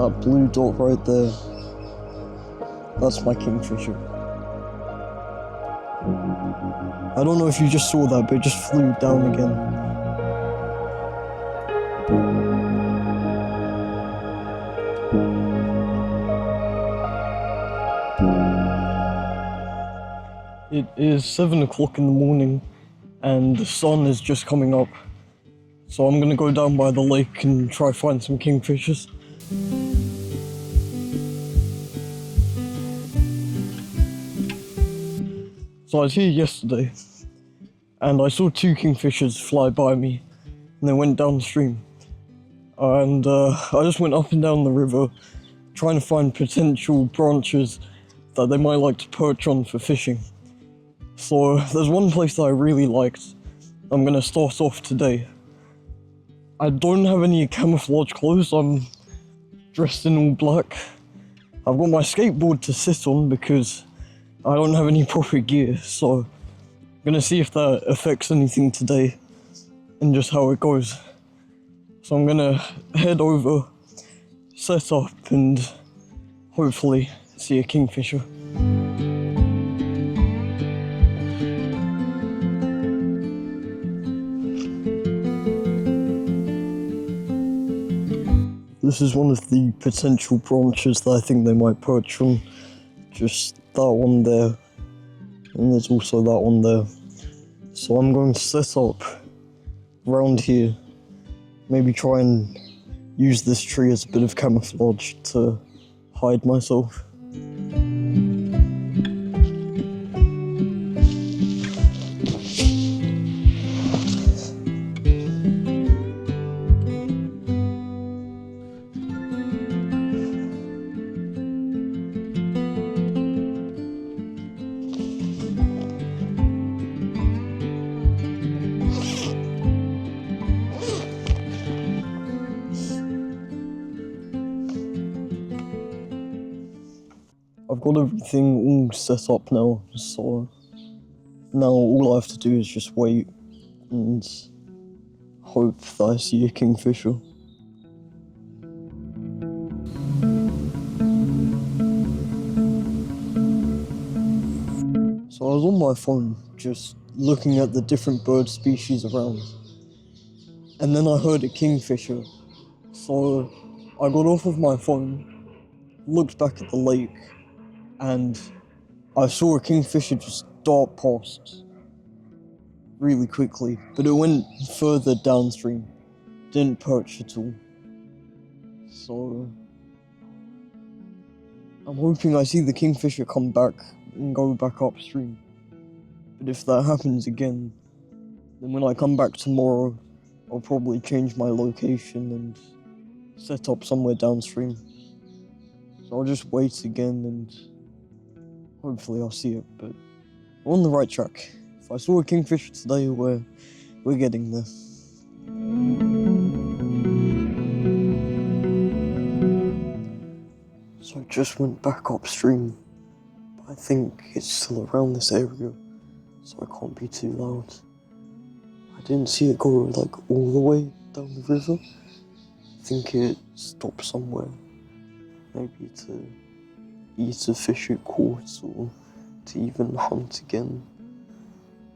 That blue dot right there, that's my kingfisher. I don't know if you just saw that, but it just flew down again. It is 7 o'clock in the morning and the sun is just coming up. So I'm gonna go down by the lake and try find some kingfishers. So I was here yesterday and I saw 2 kingfishers fly by me and they went downstream. And I just went up and down the river trying to find potential branches that they might like to perch on for fishing. So there's one place that I really liked. I'm gonna start off today. I don't have any camouflage clothes, I'm dressed in all black. I've got my skateboard to sit on because I don't have any proper gear, so I'm gonna see if that affects anything today and just how it goes. So I'm gonna head over, set up and hopefully see a kingfisher. This is one of the potential branches that I think they might perch on. Just that one there, and there's also that one there. So I'm going to set up around here, maybe try and use this tree as a bit of camouflage to hide myself. I've got everything all set up now, so now all I have to do is just wait and hope that I see a kingfisher. So I was on my phone just looking at the different bird species around, and then I heard a kingfisher. So I got off of my phone, looked back at the lake, and I saw a kingfisher just dart past really quickly, but it went further downstream, didn't perch at all. So I'm hoping I see the kingfisher come back and go back upstream. But if that happens again, then when I come back tomorrow, I'll probably change my location and set up somewhere downstream. So I'll just wait again and hopefully I'll see it, but we're on the right track. If I saw a kingfisher today, we're getting there. So I just went back upstream, but I think it's still around this area, so I can't be too loud. I didn't see it go like all the way down the river. I think it stopped somewhere, maybe to eat a fish it caught or to even hunt again.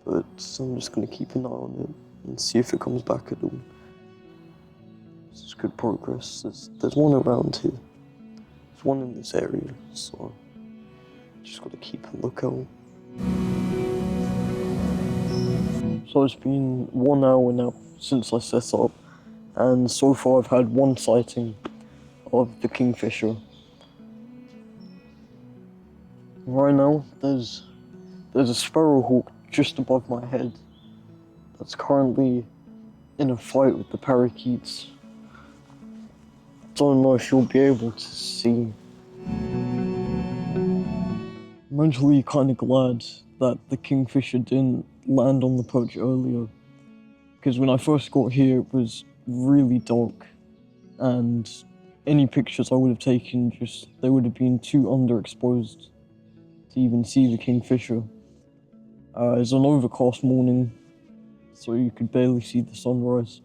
But I'm just going to keep an eye on it and see if it comes back at all. This is good progress. There's one around here. There's one in this area, so just got to keep a lookout. So it's been 1 hour now since I set up, and so far I've had one sighting of the kingfisher. Right now, there's a sparrowhawk just above my head that's currently in a fight with the parakeets. Don't know if you'll be able to see. I'm actually kind of glad that the kingfisher didn't land on the perch earlier, because when I first got here it was really dark and any pictures I would have taken they would have been too underexposed to even see the kingfisher. It's an overcast morning, so you could barely see the sunrise.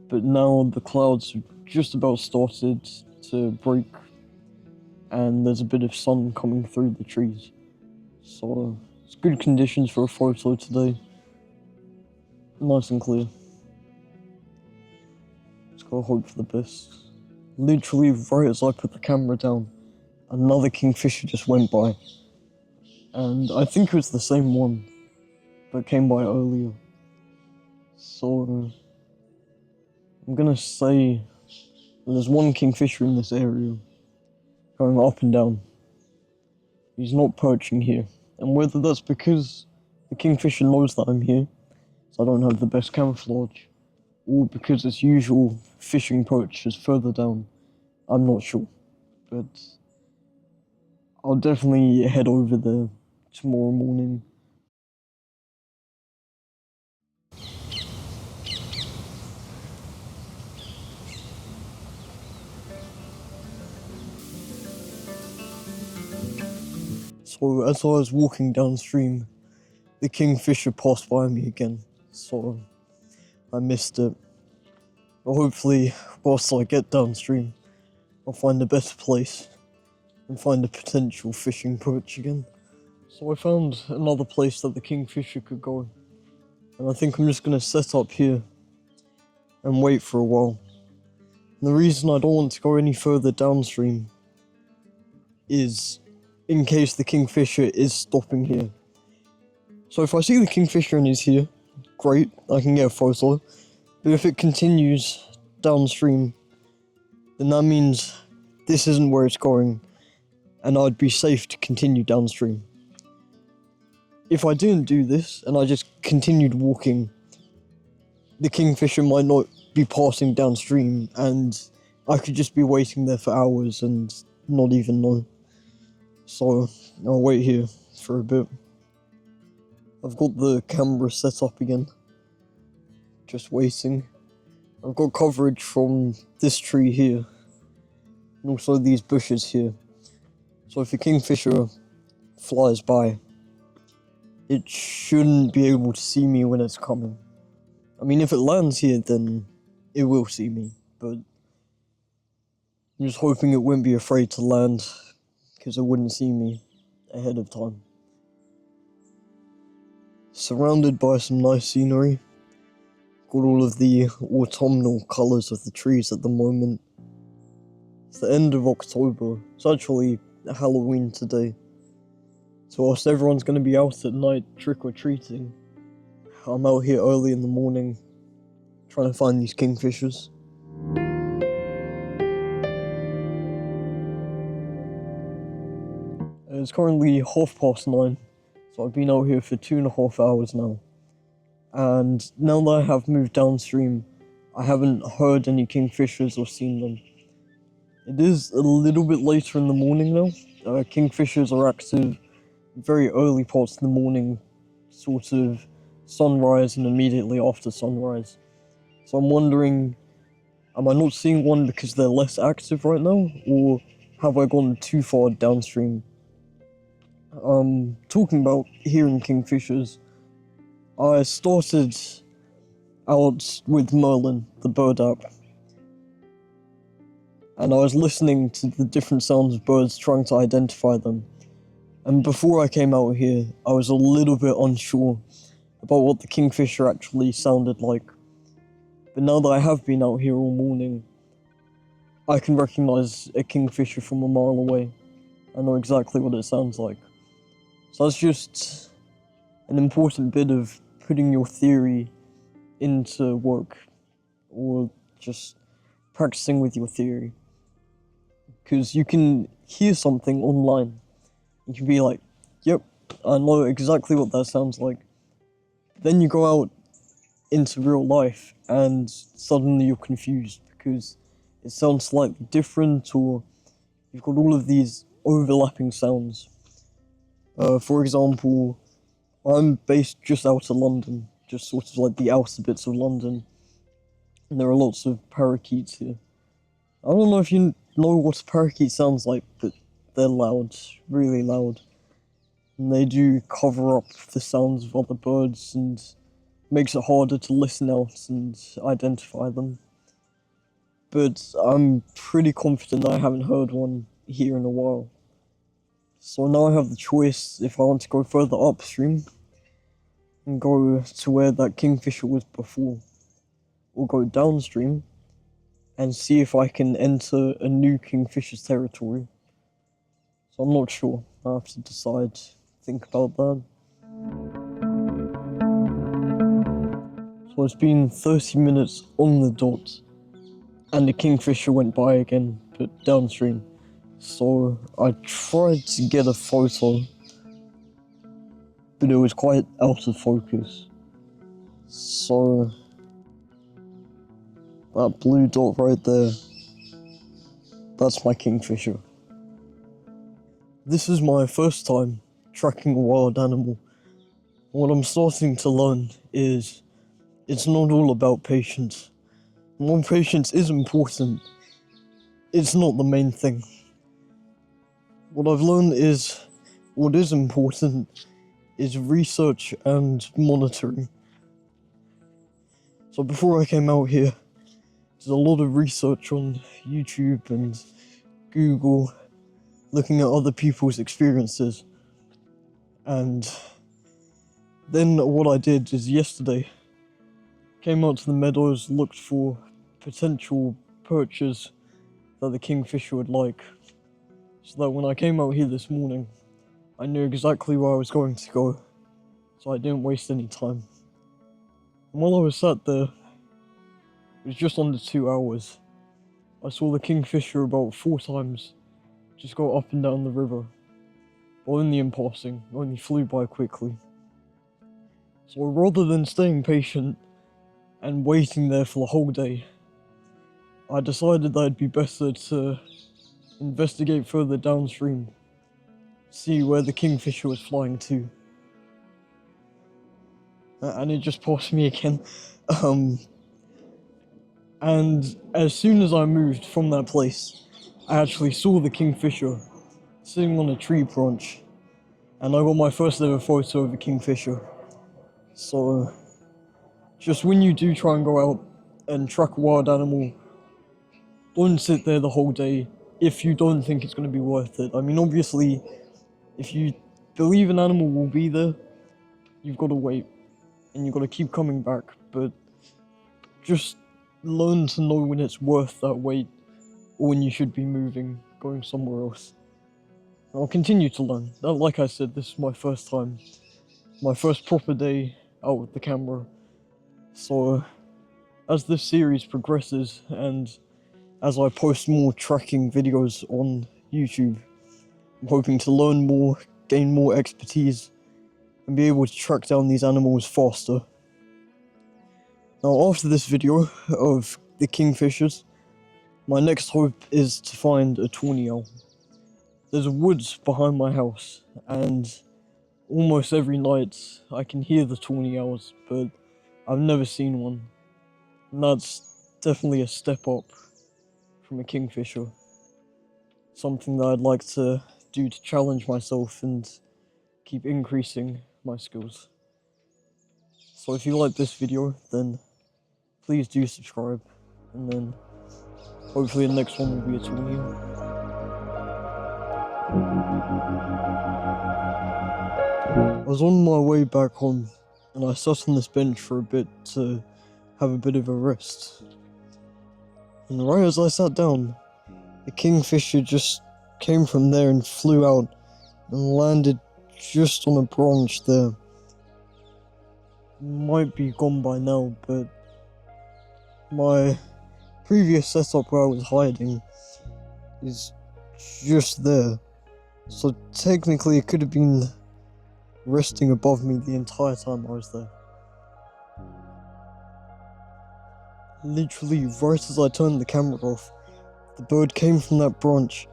But now the clouds have just about started to break, and there's a bit of sun coming through the trees. So it's good conditions for a photo today. Nice and clear. Just gotta hope for the best. Literally right as I put the camera down, another kingfisher just went by. And I think it was the same one that came by earlier. So I'm gonna say there's one kingfisher in this area going up and down. He's not perching here. And whether that's because the kingfisher knows that I'm here, so I don't have the best camouflage, or because its usual fishing perch is further down, I'm not sure. But I'll definitely head over there tomorrow morning. So as I was walking downstream, the kingfisher passed by me again, so I missed it. But hopefully, whilst I get downstream, I'll find a better place and find a potential fishing perch again. So I found another place that the kingfisher could go, and I think I'm just gonna set up here and wait for a while. And the reason I don't want to go any further downstream is in case the kingfisher is stopping here. So if I see the kingfisher and he's here, great, I can get a photo. But if it continues downstream, then that means this isn't where it's going, and I'd be safe to continue downstream. If I didn't do this, and I just continued walking, the kingfisher might not be passing downstream, and I could just be waiting there for hours and not even know. So I'll wait here for a bit. I've got the camera set up again, just waiting. I've got coverage from this tree here, and also these bushes here. So if a kingfisher flies by, it shouldn't be able to see me when it's coming. I mean, if it lands here, then it will see me, but I'm just hoping it won't be afraid to land, because it wouldn't see me ahead of time. Surrounded by some nice scenery. Got all of the autumnal colours of the trees at the moment. It's the end of October. It's actually Halloween today. So whilst everyone's going to be out at night trick-or-treating, I'm out here early in the morning trying to find these kingfishers. It's currently 9:30, so I've been out here for 2.5 hours now. And now that I have moved downstream, I haven't heard any kingfishers or seen them. It is a little bit later in the morning now. Kingfishers are active very early parts of the morning, sort of sunrise and immediately after sunrise. So I'm wondering, am I not seeing one because they're less active right now, or have I gone too far downstream? Talking about hearing kingfishers, I started out with Merlin, the bird app, and I was listening to the different sounds of birds, trying to identify them. And before I came out here, I was a little bit unsure about what the kingfisher actually sounded like. But now that I have been out here all morning, I can recognise a kingfisher from a mile away. I know exactly what it sounds like. So that's just an important bit of putting your theory into work, or just practicing with your theory. Because you can hear something online, you can be like, yep, I know exactly what that sounds like. Then you go out into real life and suddenly you're confused because it sounds slightly different, or you've got all of these overlapping sounds. For example, I'm based just out of London, just sort of like the outer bits of London, and there are lots of parakeets here. I don't know if you know what a parakeet sounds like, but they're loud, really loud. And they do cover up the sounds of other birds and makes it harder to listen out and identify them. but I'm pretty confident I haven't heard one here in a while. So now I have the choice if I want to go further upstream and go to where that kingfisher was before, or go downstream and see if I can enter a new kingfisher's territory. So I'm not sure. I have to decide, think about that. So it's been 30 minutes on the dot, and the kingfisher went by again, but downstream. So I tried to get a photo, but it was quite out of focus. So that blue dot right there, that's my kingfisher. This is my first time tracking a wild animal. What I'm starting to learn is it's not all about patience. While patience is important, it's not the main thing. What I've learned is what is important is research and monitoring. So before I came out here, there's a lot of research on YouTube and Google, looking at other people's experiences. And then what I did is yesterday, came out to the meadows, looked for potential perches that the kingfisher would like, so that when I came out here this morning, I knew exactly where I was going to go, so I didn't waste any time. And while I was sat there, it was just under 2 hours, I saw the kingfisher about 4 times just go up and down the river, but only in passing, only flew by quickly. So rather than staying patient and waiting there for the whole day, I decided that it'd be better to investigate further downstream, see where the kingfisher was flying to. And it just passed me again. And as soon as I moved from that place, I actually saw the kingfisher sitting on a tree branch, and I got my first ever photo of a kingfisher. So just when you do try and go out and track a wild animal, don't sit there the whole day if you don't think it's going to be worth it. I mean, obviously, if you believe an animal will be there, you've got to wait, and you've got to keep coming back, but just learn to know when it's worth that wait, or when you should be moving, going somewhere else. And I'll continue to learn. Like I said, this is my first time, my first proper day out with the camera. So as this series progresses, and as I post more tracking videos on YouTube, I'm hoping to learn more, gain more expertise, and be able to track down these animals faster. Now, after this video of the kingfishers, my next hope is to find a tawny owl. There's woods behind my house, and almost every night I can hear the tawny owls, but I've never seen one. And that's definitely a step up from a kingfisher. Something that I'd like to do to challenge myself and keep increasing my skills. So if you like this video, then please do subscribe, and then hopefully the next one will be a tawny owl. I was on my way back home, and I sat on this bench for a bit to have a bit of a rest. And right as I sat down, the kingfisher just came from there and flew out and landed just on a branch there. Might be gone by now, but my previous setup where I was hiding is just there. So technically it could have been resting above me the entire time I was there. Literally right as I turned the camera off, the bird came from that branch,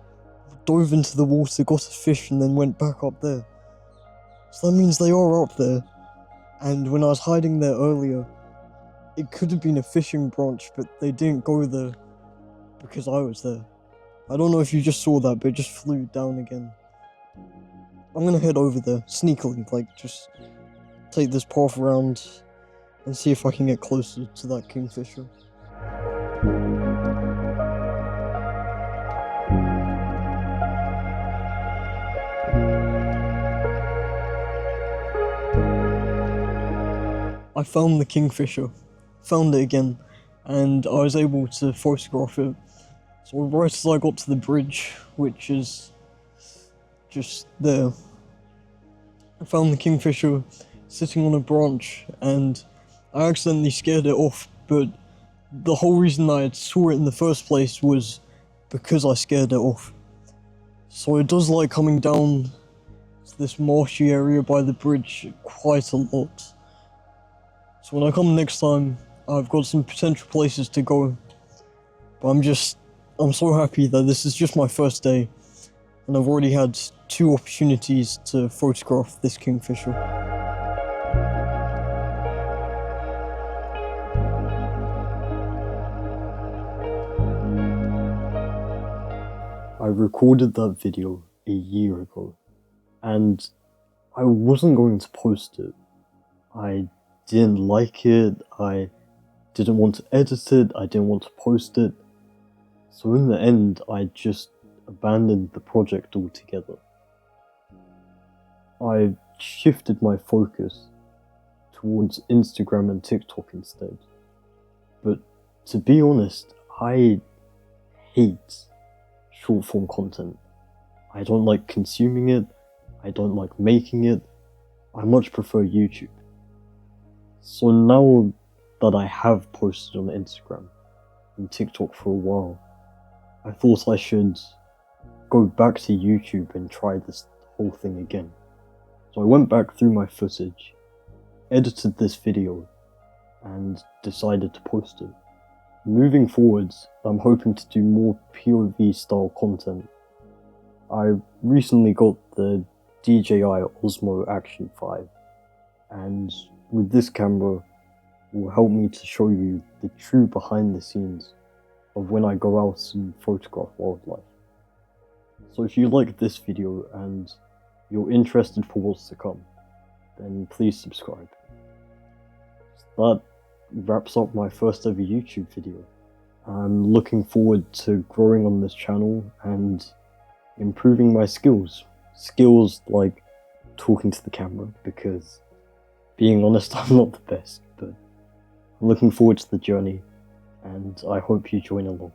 dove into the water, got a fish, and then went back up there. So that means they are up there, and when I was hiding there earlier, it could have been a fishing branch, but they didn't go there because I was there. I don't know if you just saw that, but it just flew down again. I'm gonna head over there, sneakily, like just take this path around and see if I can get closer to that kingfisher. found the Kingfisher, found it again, and I was able to photograph it. So right as I got to the bridge, which is just there, I found the Kingfisher sitting on a branch, and I accidentally scared it off, but the whole reason I saw it in the first place was because I scared it off. So it does like coming down to this marshy area by the bridge quite a lot. So when I come next time, I've got some potential places to go. But I'm so happy that this is just my first day, and I've already had 2 opportunities to photograph this Kingfisher. I recorded that video a year ago, and I wasn't going to post it. I didn't like it, I didn't want to edit it, I didn't want to post it. So in the end, I just abandoned the project altogether. I shifted my focus towards Instagram and TikTok instead. But to be honest, I hate short form content. I don't like consuming it, I don't like making it, I much prefer YouTube. So now that I have posted on Instagram and TikTok for a while, I thought I should go back to YouTube and try this whole thing again. So I went back through my footage, edited this video, and decided to post it. Moving forwards, I'm hoping to do more POV style content. I recently got the DJI Osmo Action 5, and with this camera will help me to show you the true behind the scenes of when I go out and photograph wildlife. So if you like this video and you're interested for what's to come, then please subscribe. That wraps up my first ever YouTube video. I'm looking forward to growing on this channel and improving my skills. Skills like talking to the camera, because being honest, I'm not the best, but I'm looking forward to the journey, and I hope you join along.